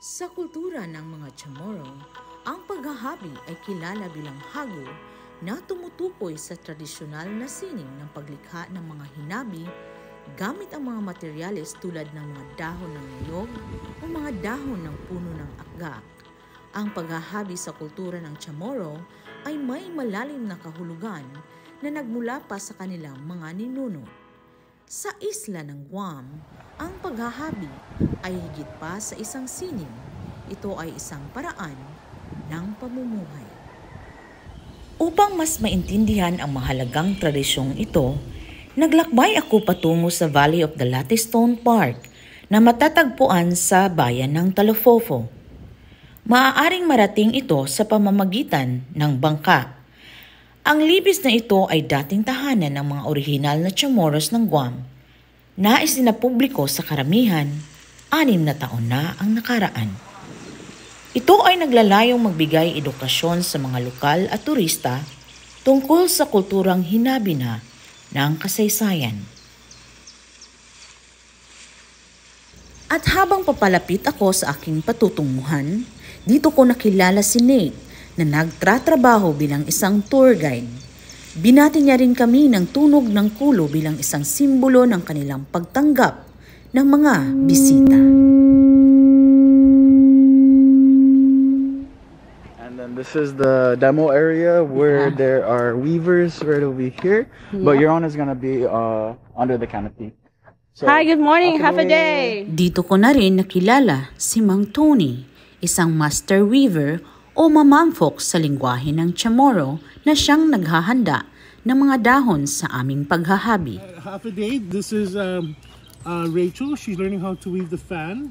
Sa kultura ng mga Chamorro, ang paghahabi ay kilala bilang hago na tumutukoy sa tradisyonal na sining ng paglikha ng mga hinabi gamit ang mga materyales tulad ng mga dahon ng niyog o mga dahon ng puno ng akgak. Ang paghahabi sa kultura ng Chamorro ay may malalim na kahulugan na nagmula pa sa kanilang mga ninuno. Sa isla ng Guam, ang paghahabi ay higit pa sa isang sining. Ito ay isang paraan ng pamumuhay. Upang mas maintindihan ang mahalagang tradisyong ito, naglakbay ako patungo sa Valley of the Latistone Park na matatagpuan sa bayan ng Talofofo. Maaaring marating ito sa pamamagitan ng bangka. Ang libis na ito ay dating tahanan ng mga orihinal na Chamorros ng Guam na isinapubliko sa karamihan 6 na taon na ang nakaraan. Ito ay naglalayong magbigay edukasyon sa mga lokal at turista tungkol sa kulturang hinabi na ng kasaysayan. At habang papalapit ako sa aking patutunguhan, dito ko nakilala si Nate na nagtratrabaho bilang isang tour guide. Binati niya rin kami ng tunog ng kulo bilang isang simbolo ng kanilang pagtanggap ng mga bisita. And then this is the demo area where there are weavers right over here, but your own is gonna be under the canopy. So, Hi, good morning. Have a day. Dito ko na rin nakilala si Mang Tony, isang master weaver o mamamfok sa lingwahe ng Chamorro na siyang naghahanda ng mga dahon sa aming paghahabi. Half a day. This is Rachel. She's learning how to weave the fan.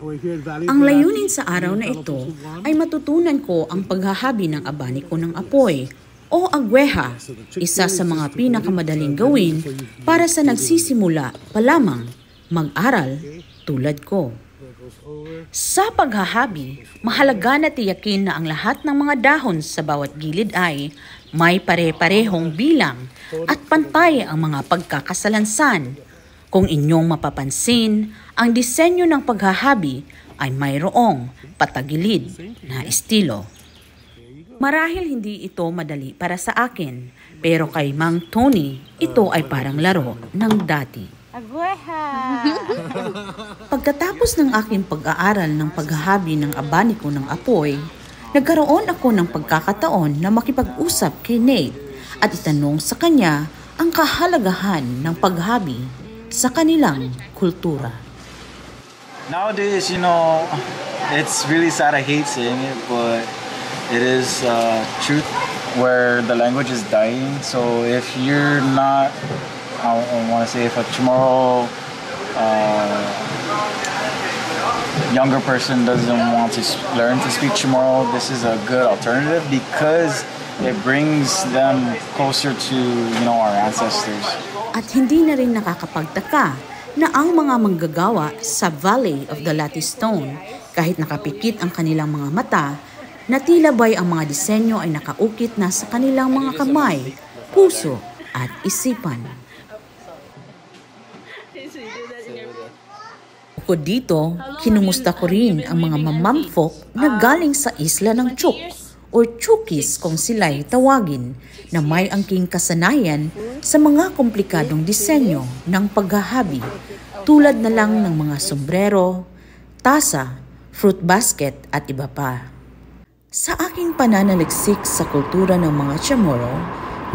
We're here at Valley of Ang the layunin Latistone, sa araw na in ito Talofofo, Guam. ay matutunan ko ang paghahabi ng abaniko ng apoy o agweha, isa sa mga pinakamadaling gawin para sa nagsisimula pa lamang mag-aral tulad ko. Sa paghahabi, mahalaga na tiyakin na ang lahat ng mga dahon sa bawat gilid ay may pare-parehong bilang at pantay ang mga pagkakasalansan. Kung inyong mapapansin, ang disenyo ng paghahabi ay mayroong patagilid na estilo. Marahil hindi ito madali para sa akin, pero kay Mang Tony, ito ay parang laro ng dati. Agweha. Pagkatapos ng aking pag-aaral ng paghahabi ng abaniko ng apoy, nagkaroon ako ng pagkakataon na makipag-usap kay Nate at itanong sa kanya ang kahalagahan ng paghabi sa kanilang kultura. nowadays, it's really sad. I hate saying it, but it is truth where the language is dying. So if you're not, I want to say, if a tomorrow younger person doesn't want to learn to speak Chamorro, this is a good alternative because it brings them closer to our ancestors. At hindi na rin nakakapagtaka na ang mga manggagawa sa Valley of the Latistone, kahit nakapikit ang kanilang mga mata, na tila ba'y ang mga disenyo ay nakaukit na sa kanilang mga kamay, puso at isipan. Bukod dito, kinumusta ko rin ang mga mamamfok na galing sa isla ng Chuk o Chukis kung sila'y tawagin, na may angking kasanayan sa mga komplikadong disenyo ng paghahabi tulad na lang ng mga sombrero, tasa, fruit basket at iba pa. Sa aking pananaliksik sa kultura ng mga Chamorro,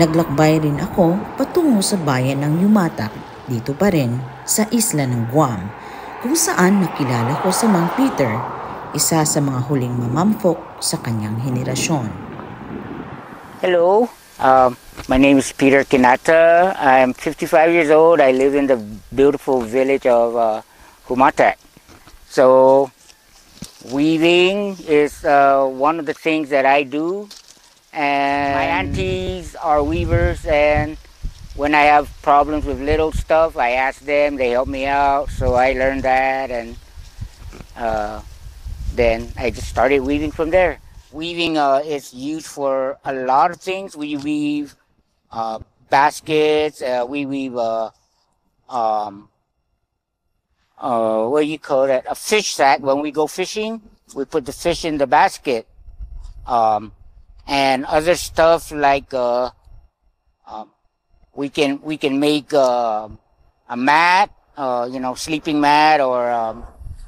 naglakbay rin ako patungo sa bayan ng Yumatak, dito pa rin sa isla ng Guam, kung saan nakilala ko si Mang Peter, isa sa mga huling mamamfok sa kanyang henerasyon. Hello, my name is Peter Kinata. I'm 55 years old. I live in the beautiful village of Humatak. So, weaving is one of the things that I do. And my aunties are weavers, and when I have problems with little stuff, I ask them, they help me out. So I learned that, and then I just started weaving from there. Weaving is used for a lot of things. We weave baskets, we weave what do you call that? A fish sack. When we go fishing, we put the fish in the basket. And other stuff like we can make a mat, sleeping mat or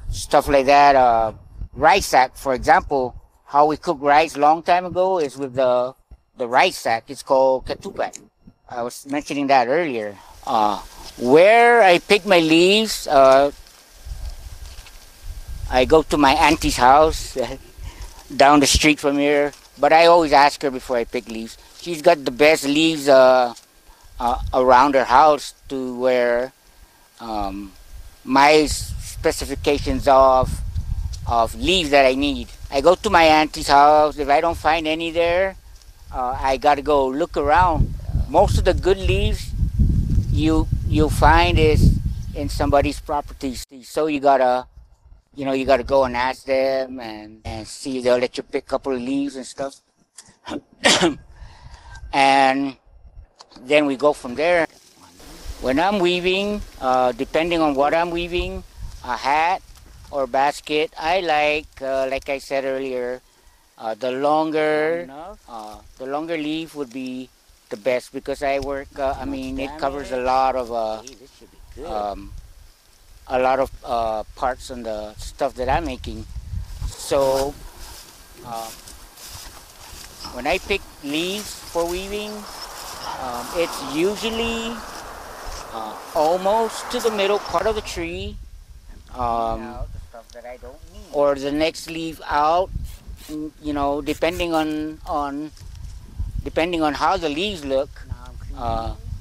stuff like that. Rice sack, for example, how we cook rice long time ago is with the rice sack. It's called ketupat. I was mentioning that earlier. Where I pick my leaves, I go to my auntie's house down the street from here. But I always ask her before I pick leaves. She's got the best leaves around her house to where my specifications of leaves that I need. I go to my auntie's house. If I don't find any there, I gotta go look around. Most of the good leaves you'll find is in somebody's property. So you gotta go and ask them and see if they'll let you pick a couple of leaves and stuff. And then we go from there. When I'm weaving, depending on what I'm weaving, a hat or basket, I like I said earlier, the longer leaf would be the best because I work, it covers a lot of parts on the stuff that I'm making. So when I pick leaves for weaving, it's usually almost to the middle part of the tree, or the next leaf out. Depending on how the leaves look.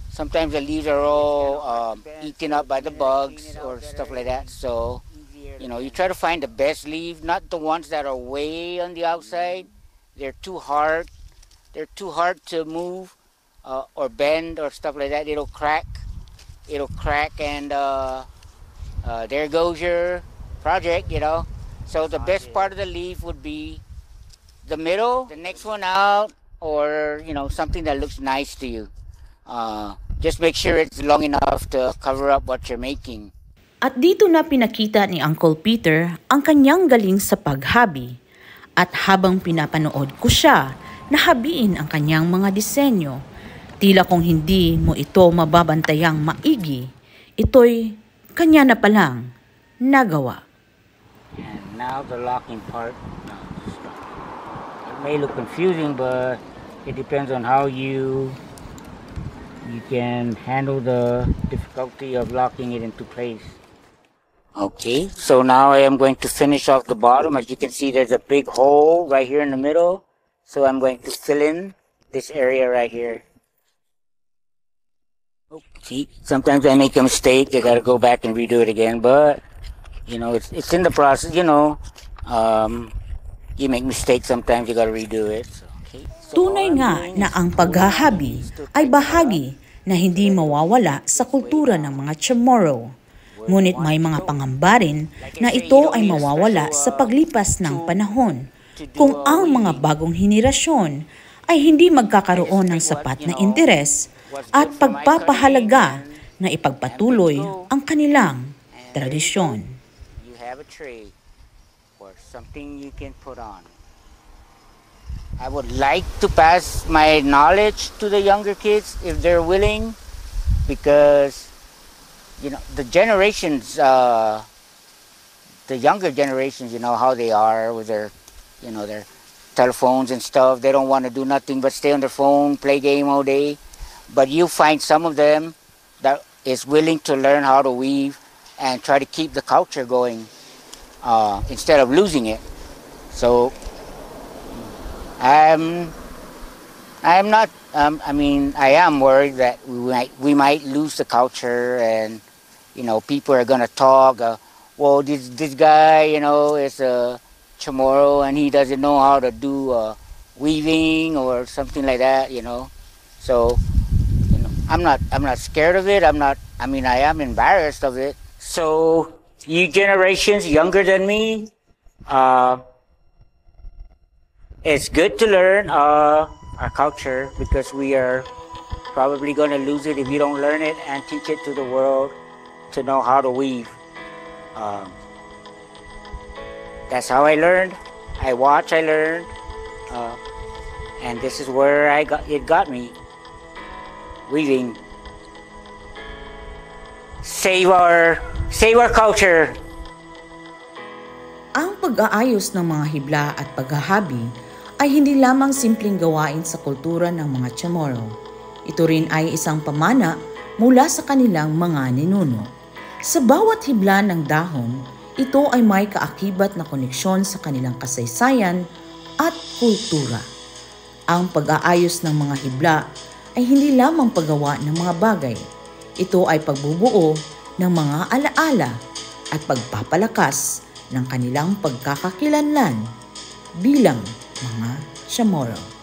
Sometimes the leaves are all eaten up by the bugs or stuff like that. So, you try to find the best leaf, not the ones that are way on the outside. They're too hard. They're too hard to move or bend or stuff like that. It'll crack. And there goes your project, So the best part of the leaf would be the middle, the next one out, or, something that looks nice to you. Just make sure it's long enough to cover up what you're making. At dito na pinakita ni Uncle Peter ang kanyang galing sa paghabi. At habang pinapanood ko siya, nahabiin ang kanyang mga disenyo. Tila kung hindi mo ito mababantayang maigi, ito'y kanya na palang nagawa. And now the locking part. It may look confusing, but it depends on how you can handle the difficulty of locking it into place. Okay, so now I am going to finish off the bottom. As you can see, there's a big hole right here in the middle. So I'm going to fill in this area right here. See, sometimes I make a mistake. I gotta go back and redo it again. But, it's in the process, You make mistakes sometimes, you gotta redo it. Tunay nga na ang paghahabi ay bahagi na hindi mawawala sa kultura ng mga Chamorro. Ngunit may mga pangamba rin na ito ay mawawala sa paglipas ng panahon kung ang mga bagong henerasyon ay hindi magkakaroon ng sapat na interes at pagpapahalaga na ipagpatuloy ang kanilang tradisyon. You have a tray or something you can put on. I would like to pass my knowledge to the younger kids if they're willing, because the generations, the younger generations, how they are with their their telephones and stuff. They don't want to do nothing but stay on their phone, play game all day. But you find some of them that is willing to learn how to weave and try to keep the culture going instead of losing it. So I am worried that we might lose the culture, and people are gonna talk. Well, this guy, is a Chamorro and he doesn't know how to do weaving or something like that. So I'm not scared of it. I am embarrassed of it. So you generations younger than me, it's good to learn our culture, because we are probably going to lose it if you don't learn it and teach it to the world to know how to weave. That's how I learned. I watched, I learned, and this is where it got me. Weaving. Save our culture. Ang pag-aayos ng mga hibla at paghahabi ay hindi lamang simpleng gawain sa kultura ng mga Chamorro. Ito rin ay isang pamana mula sa kanilang mga ninuno. Sa bawat hibla ng dahon, ito ay may kaakibat na koneksyon sa kanilang kasaysayan at kultura. Ang pag-aayos ng mga hibla ay hindi lamang paggawa ng mga bagay. Ito ay pagbubuo ng mga alaala at pagpapalakas ng kanilang pagkakakilanlan bilang mga Chamorro.